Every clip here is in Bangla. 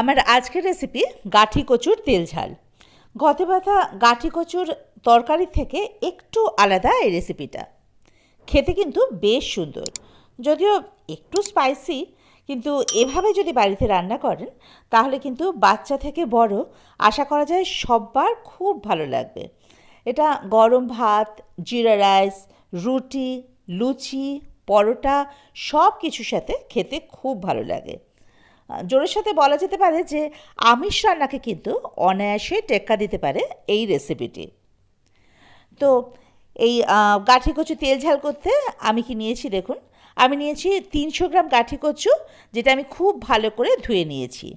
আমার আজকের রেসিপি গাঠি কচুর তেল ঝাল। গতে ব্যথা গাঠি কচুর তরকারি থেকে একটু আলাদা এই রেসিপিটা। খেতে কিন্তু বেশ সুন্দর, যদিও একটু স্পাইসি, কিন্তু এভাবে যদি বাড়িতে রান্না করেন তাহলে কিন্তু বাচ্চা থেকে বড় আশা করা যায় সবার খুব ভালো লাগবে। এটা গরম ভাত, জিরা রাইস, রুটি, লুচি, পরোটা সব কিছুর সাথে খেতে খুব ভালো লাগে। জোরের সাথে বলা যেতে পারে যে আমিষ রান্নাকে কিন্তু অনায়াসে টেক্কা দিতে পারে এই রেসিপিটি। তো এই গাঠি কচু তেল ঝাল করতে আমি কি নিয়েছি দেখুন। আমি নিয়েছি 300 গ্রাম গাঠি কচু, যেটা আমি খুব ভালো করে ধুয়ে নিয়েছি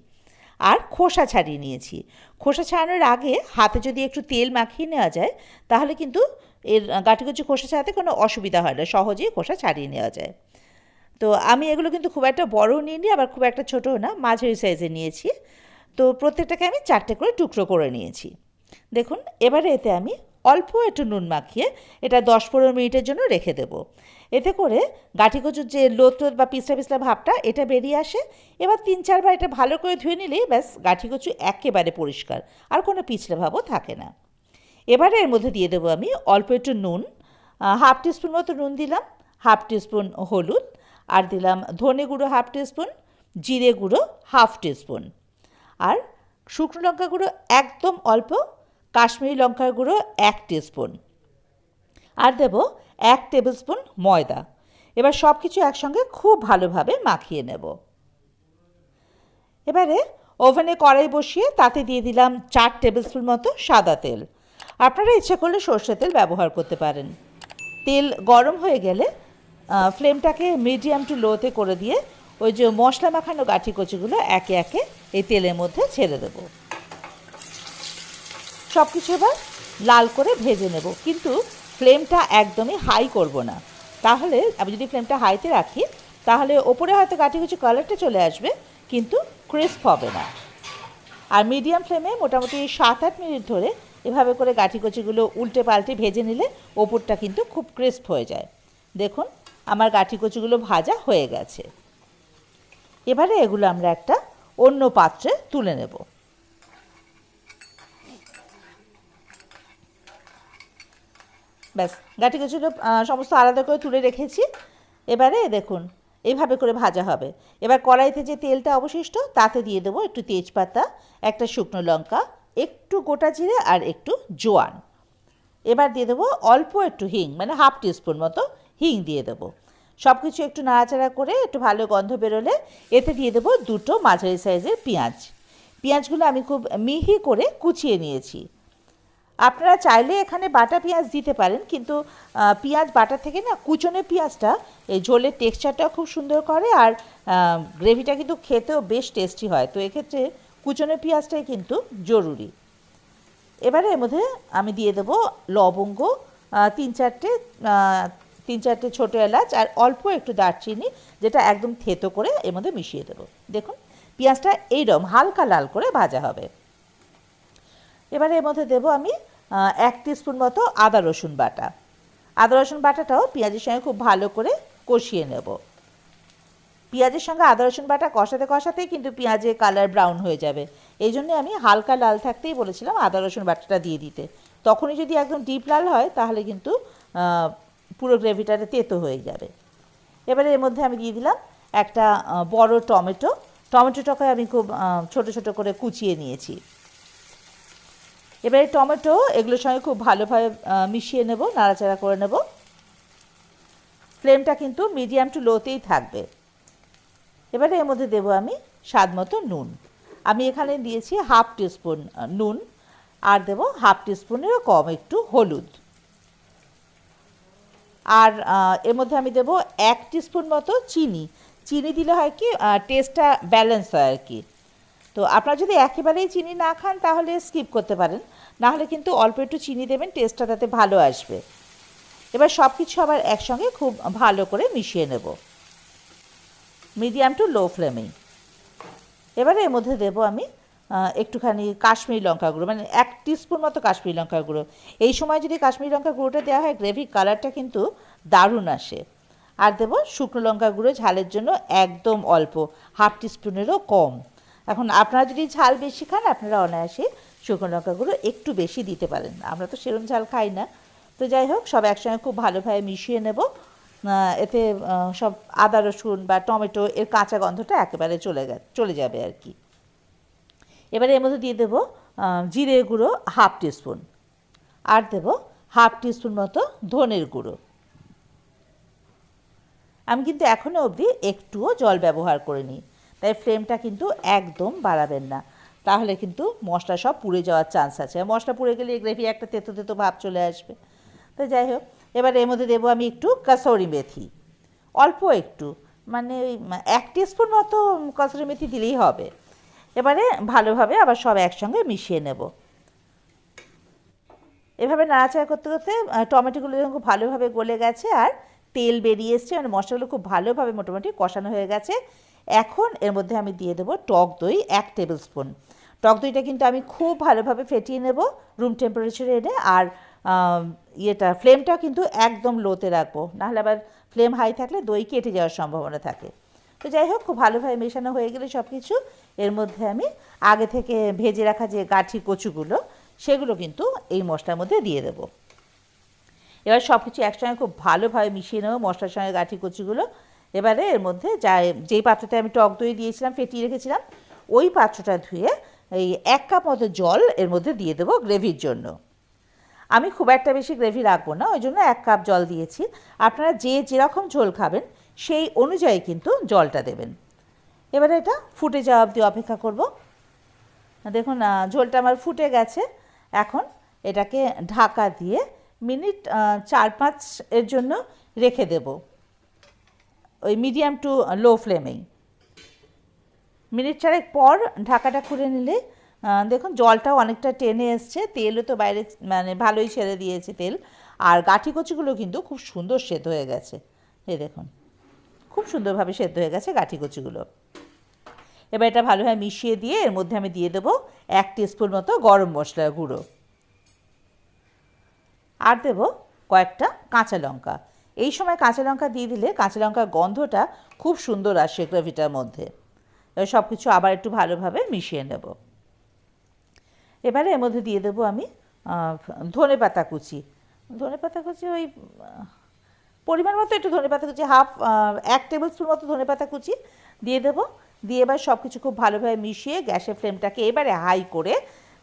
আর খোসা ছাড়িয়ে নিয়েছি। খোসা ছাড়ানোর আগে হাতে যদি একটু তেল মাখিয়ে নেওয়া যায় তাহলে কিন্তু এর গাঠি কচু খোসা ছাড়াতে কোনো অসুবিধা হয় না, সহজেই খোসা ছাড়িয়ে নেওয়া যায়। তো আমি এগুলো কিন্তু খুব একটা বড়ও নিইনি, আবার খুব একটা ছোটও না, মাঝারি সাইজে নিয়েছি। তো প্রত্যেকটাকে আমি 4টে করে টুকরো করে নিয়েছি। দেখুন, এবারে এতে আমি অল্প একটু নুন মাখিয়ে এটা 10-15 মিনিটের জন্য রেখে দেব। এতে করে গাঠি কচুর যে লোদ বা পিছলা পিছলা ভাবটা এটা বেরিয়ে আসে। এবার 3-4 বার এটা ভালো করে ধুয়ে নিলেই ব্যাস গাঠি কচু একেবারে পরিষ্কার, আর কোনো পিছলা ভাবও থাকে না। এবারে এর মধ্যে দিয়ে দেবো আমি অল্প একটু নুন, হাফ টিস্পুন মতো নুন দিলাম, হাফ টিস্পুন হলুদ, আর দিলাম ধনে গুঁড়ো হাফ টিস্পুন, জিরে গুঁড়ো হাফ টিস্পুন, আর শুকনো লঙ্কা গুঁড়ো একদম অল্প, কাশ্মীরি লঙ্কার গুঁড়ো 1 টিস্পুন, আর দেব 1 টেবিল স্পুন ময়দা। এবার সব কিছু একসঙ্গে খুব ভালোভাবে মাখিয়ে নেব। এবারে ওভেনে কড়াই বসিয়ে তাতে দিয়ে দিলাম 4 টেবিল স্পুন মতো সাদা তেল। আপনারা ইচ্ছে করলে সর্ষের তেল ব্যবহার করতে পারেন। তেল গরম হয়ে গেলে ফ্লেমটাকে মিডিয়াম টু লোতে করে দিয়ে ওই যে মশলা মাখানো গাঠি কচুগুলো একে একে এই তেলের মধ্যে ছেড়ে দেব। সব কিছু এবার লাল করে ভেজে নেব, কিন্তু ফ্লেমটা একদমই হাই করব না। তাহলে আমি যদি ফ্লেমটা হাইতে রাখি তাহলে ওপরে হয়তো গাঠি কচু কালারটা চলে আসবে, কিন্তু ক্রিস্প হবে না। আর মিডিয়াম ফ্লেমে মোটামুটি 7-8 মিনিট ধরে এভাবে করে গাঠি কচুগুলো উল্টে পাল্টে ভেজে নিলে ওপরটা কিন্তু খুব ক্রিস্প হয়ে যায়। দেখুন, আমার গাঠি কচুগুলো ভাজা হয়ে গেছে। এবারে এগুলো আমরা একটা অন্য পাত্রে তুলে নেব। ব্যাস, গাঠি কচুগুলো সমস্ত আলাদা করে তুলে রেখেছি। এবারে দেখুন এইভাবে করে ভাজা হবে। এবার কড়াইতে যে তেলটা অবশিষ্ট তাতে দিয়ে দেবো একটু তেজপাতা, একটা শুকনো লঙ্কা, একটু গোটা জিরে আর একটু জোয়ান। এবার দিয়ে দেবো অল্প একটু হিং, মানে হাফ টিস্পুন মতো হিং দিয়ে দেবো। সব কিছু একটু নাড়াচাড়া করে একটু ভালো গন্ধ বেরোলে এতে দিয়ে দেবো 2টো মাঝারি সাইজের পেঁয়াজ। পেঁয়াজগুলো আমি খুব মিহি করে কুচিয়ে নিয়েছি। আপনারা চাইলে এখানে বাটা পেঁয়াজ দিতে পারেন, কিন্তু পেঁয়াজ বাটা থেকে না কুচনো পেঁয়াজটা এই ঝোলের টেক্সচারটাও খুব সুন্দর করে, আর গ্রেভিটা কিন্তু খেতেও বেশ টেস্টি হয়। তো এক্ষেত্রে কুচনো পেঁয়াজটাই কিন্তু জরুরি। এবারে এর মধ্যে আমি দিয়ে দেবো লবঙ্গ, 3-4টে ছোটো এলাচ, আর অল্প একটু দারচিনি, যেটা একদম থেতো করে এর মধ্যে মিশিয়ে দেবো। দেখুন, পেঁয়াজটা এইরকম হালকা লাল করে ভাজা হবে। এবারে এর মধ্যে দেবো আমি 1 টিস্পুন মতো আদা রসুন বাটা। আদা রসুন বাটাটাও পেঁয়াজের সঙ্গে খুব ভালো করে কষিয়ে নেব। পেঁয়াজের সঙ্গে আদা রসুন বাটা কষাতে কষাতেই কিন্তু পেঁয়াজের কালার ব্রাউন হয়ে যাবে। এই জন্যে আমি হালকা লাল থাকতেই বলেছিলাম আদা রসুন বাটাটা দিয়ে দিতে। তখনই যদি একদম ডিপ লাল হয় তাহলে কিন্তু পুরো গ্রেভিটাতে তেতো হয়ে যাবে। এবারে এর মধ্যে আমি দিয়ে দিলাম একটা বড় টমেটো। টমেটোটাকে আমি খুব ছোট ছোট করে কুচিয়ে নিয়েছি। এবারে টমেটো এগুলোর সঙ্গে খুব ভালোভাবে মিশিয়ে নেব, নাড়াচাড়া করে নেব। ফ্লেমটা কিন্তু মিডিয়াম টু লোতেই থাকবে। এবারে এর মধ্যে দেবো আমি স্বাদ মতো নুন। আমি এখানে দিয়েছি হাফ টিস্পুন নুন, আর দেবো হাফ টিস্পুনেরও কম একটু হলুদ। আর এর মধ্যে আমি দেবো 1 টিস্পুন মতো চিনি। চিনি দিলে হয় কি টেস্টটা ব্যালেন্স হয় আর কি। তো আপনারা যদি একেবারেই চিনি না খান তাহলে স্কিপ করতে পারেন, নাহলে কিন্তু অল্প একটু চিনি দেবেন, টেস্টটা তাতে ভালো আসবে। এবার সব কিছু আবার একসঙ্গে খুব ভালো করে মিশিয়ে নেব মিডিয়াম টু লো ফ্লেমেই। এবারে এর মধ্যে দেবো আমি একটুখানি কাশ্মীরি লঙ্কা গুঁড়ো, মানে 1 টিস্পুন মতো কাশ্মীরি লঙ্কা গুঁড়ো। এই সময় যদি কাশ্মীরি লঙ্কা গুঁড়োটা দেওয়া হয় গ্রেভির কালারটা কিন্তু দারুণ আসে। আর দেবো শুকনো লঙ্কা গুঁড়ো ঝালের জন্য একদম অল্প, হাফ টিস্পুনেরও কম। এখন আপনারা যদি ঝাল বেশি খান আপনারা অনায়াসে শুকনো লঙ্কা গুঁড়ো একটু বেশি দিতে পারেন, আমরা তো সেরকম ঝাল খাই না। তো যাই হোক, সব একসঙ্গে খুব ভালোভাবে মিশিয়ে নেব। এতে সব আদা রসুন বা টমেটো এর কাঁচা গন্ধটা একেবারে চলে যাবে আর কি। এবারে এর মধ্যে দিয়ে দেবো জিরে গুঁড়ো হাফ টিস্পুন, আর দেবো হাফ টিস্পুন মতো ধনের গুঁড়ো। আমি কিন্তু এখনও অবধি একটুও জল ব্যবহার করিনি, তাই ফ্লেমটা কিন্তু একদম বাড়াবেন না, তাহলে কিন্তু মশলা সব পুড়ে যাওয়ার চান্স আছে। মশলা পুড়ে গেলে গ্রেভি একটা তেতো তেতো ভাব চলে আসবে। তো যাই হোক, এবার এর মধ্যে দেবো আমি একটু কাসুরি মেথি, অল্প একটু, মানে ওই 1 টিস্পুন মতো কাসুরি মেথি দিলেই হবে। এবারে ভালোভাবে আবার সব একসঙ্গে মিশিয়ে নেব। এভাবে নাড়াচাড়া করতে করতে টমেটোগুলো খুব ভালোভাবে গলে গেছে আর তেল বেরিয়ে এসছে, মানে মশলাগুলো খুব ভালোভাবে মোটামুটি কষানো হয়ে গেছে। এখন এর মধ্যে আমি দিয়ে দেবো টক দই 1 টেবিল স্পুন। টক দইটা কিন্তু আমি খুব ভালোভাবে ফেটিয়ে নেব রুম টেম্পারেচারে এনে, আর ফ্লেমটাও কিন্তু একদম লোতে রাখবো, নাহলে আবার ফ্লেম হাই থাকলে দই কেটে যাওয়ার সম্ভাবনা থাকে। তো যাই হোক, খুব ভালোভাবে মেশানো হয়ে গেলে সব কিছু, এর মধ্যে আমি আগে থেকে ভেজে রাখা যে গাঠি কচুগুলো সেগুলো কিন্তু এই মশলার মধ্যে দিয়ে দেবো। এবার সব কিছু একসঙ্গে খুব ভালোভাবে মিশিয়ে নেবো মশলার সঙ্গে গাঠি কচুগুলো। এবারে এর মধ্যে যেই পাত্রতে আমি টক দই দিয়েছিলাম, ফেটিয়ে রেখেছিলাম, ওই পাত্রটা ধুয়ে এই 1 কাপ মতো জল এর মধ্যে দিয়ে দেবো গ্রেভির জন্য। আমি খুব একটা বেশি গ্রেভি রাখবো না, ওই জন্য 1 কাপ জল দিয়েছি। আপনারা যেরকম ঝোল খাবেন সেই অনুযায়ী কিন্তু জলটা দেবেন। এবারে এটা ফুটে যাওয়া অবধি অপেক্ষা করব। দেখুন ঝোলটা আমার ফুটে গেছে। এখন এটাকে ঢাকা দিয়ে মিনিট 4-5 এর জন্য রেখে দেব, ওই মিডিয়াম টু লো ফ্লেমেই। মিনিট 4 পর ঢাকাটা খুলে নিলে দেখুন জলটাও অনেকটা টেনে এসছে, তেলও তো বাইরে মানে ভালোই ছেড়ে দিয়েছে তেল, আর গাঠি কচুগুলো কিন্তু খুব সুন্দর সেদ্ধ হয়ে গেছে। এই দেখুন খুব সুন্দরভাবে সেদ্ধ হয়ে গেছে গাঠি কচুগুলো। এবার এটা ভালোভাবে মিশিয়ে দিয়ে এর মধ্যে আমি দিয়ে দেবো 1 টিস্পুন মতো গরম মশলার গুঁড়ো, আর দেবো কয়েকটা কাঁচা লঙ্কা। এই সময় কাঁচা লঙ্কা দিয়ে দিলে কাঁচা লঙ্কার গন্ধটা খুব সুন্দর আসে গ্রেভিটার মধ্যে। এবার সব কিছু আবার একটু ভালোভাবে মিশিয়ে নেব। এবারে এর মধ্যে দিয়ে দেবো আমি ধনেপাতা কুচি। ধনেপাতা কুচি ওই পরিমাণ মতো একটু ধনেপাতা কুচি, 1 টেবিল স্পুন মতো ধনেপাতা কুচি দিয়ে দেবো। দিয়ে এবার সব কিছু খুব ভালোভাবে মিশিয়ে গ্যাসের ফ্লেমটাকে এবারে হাই করে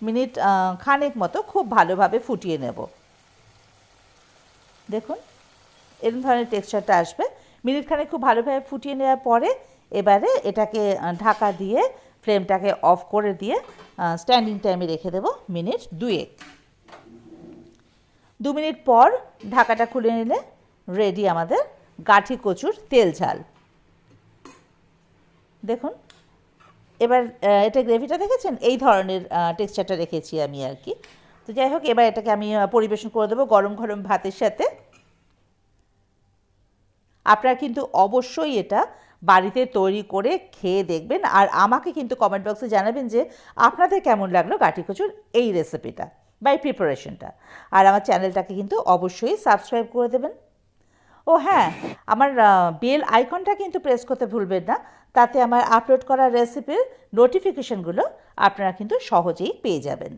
মিনিট খানেক মতো খুব ভালোভাবে ফুটিয়ে নেব। দেখুন এরকম ধরনের টেক্সচারটা আসবে। মিনিট খানেক খুব ভালোভাবে ফুটিয়ে নেওয়ার পরে এবারে এটাকে ঢাকা দিয়ে ফ্লেমটাকে অফ করে দিয়ে স্ট্যান্ডিং টাইমে রেখে দেবো মিনিট 2 মিনিট পর ঢাকাটা খুলে নিলে রেডি আমাদের গাঠি কচুর তেল ঝাল। দেখুন এবার এটা গ্রেভিটা দেখেছেন, এই ধরনের টেক্সচারটা রেখেছি আমি আর কি। তো যাই হোক, এবার এটাকে আমি পরিবেশন করে দেবো গরম গরম ভাতের সাথে। আপনারা কিন্তু অবশ্যই এটা বাড়িতে তৈরি করে খেয়ে দেখবেন, আর আমাকে কিন্তু কমেন্ট বক্সে জানাবেন যে আপনাদের কেমন লাগলো গাঠি কচুর এই রেসিপিটা বা এই প্রিপারেশনটা। আর আমার চ্যানেলটাকে কিন্তু অবশ্যই সাবস্ক্রাইব করে দেবেন। ও হ্যাঁ, আমার বেল আইকনটা কিন্তু প্রেস করতে ভুলবেন না, তাতে আমার আপলোড করা রেসিপির নোটিফিকেশনগুলো আপনারা কিন্তু সহজেই পেয়ে যাবেন।